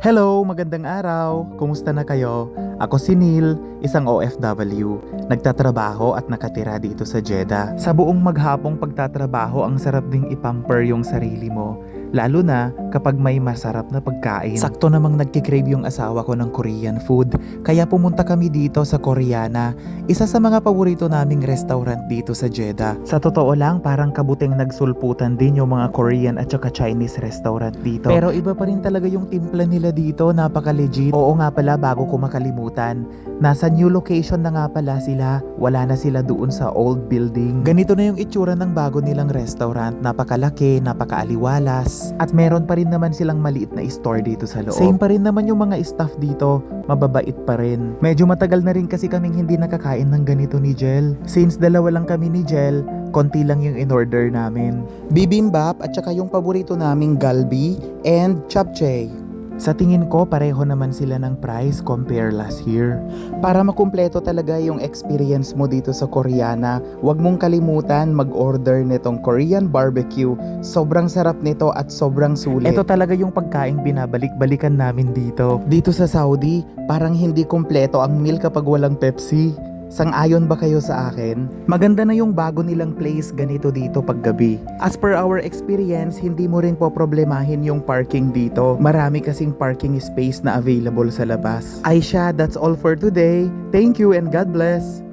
Hello, magandang araw. Kumusta na kayo? Ako si Neil, isang OFW. Nagtatrabaho at nakatira dito sa Jeddah. Sa buong maghapong pagtatrabaho, ang sarap ding ipamper yung sarili mo. Lalo na kapag may masarap na pagkain. Sakto namang nagkikrave yung asawa ko ng Korean food. Kaya pumunta kami dito sa Koreana. Isa sa mga paborito naming restaurant dito sa Jeddah. Sa totoo lang, parang kabuting nagsulputan din yung mga Korean at saka Chinese restaurant dito. Pero iba pa rin talaga yung timpla nila dito, napaka-legit. Oo nga pala, bago ko makalimutan, nasa new location na nga pala sila. Wala na sila doon sa old building. Ganito na yung itsura ng bago nilang restaurant. Napakalaki, napakaaliwalas. At meron pa rin naman silang maliit na store dito sa loob. Same pa rin naman yung mga staff dito, mababait pa rin. Medyo matagal na rin kasi kaming hindi nakakain ng ganito ni Jel. Since dalawa lang kami ni Jel, konti lang yung in-order namin. Bibimbap at saka yung paborito naming galbi and japchae. Sa tingin ko, pareho naman sila ng price compare last year. Para makumpleto talaga yung experience mo dito sa Koreana, huwag mong kalimutan mag-order nitong Korean barbecue. Sobrang sarap nito at sobrang sulit. Ito talaga yung pagkain binabalik-balikan namin dito. Dito sa Saudi, parang hindi kumpleto ang meal kapag walang Pepsi. Sang-ayon ba kayo sa akin? Maganda na yung bago nilang place ganito dito paggabi. As per our experience, hindi mo rin po problemahin yung parking dito. Marami kasing parking space na available sa labas. Aisha, that's all for today. Thank you and God bless.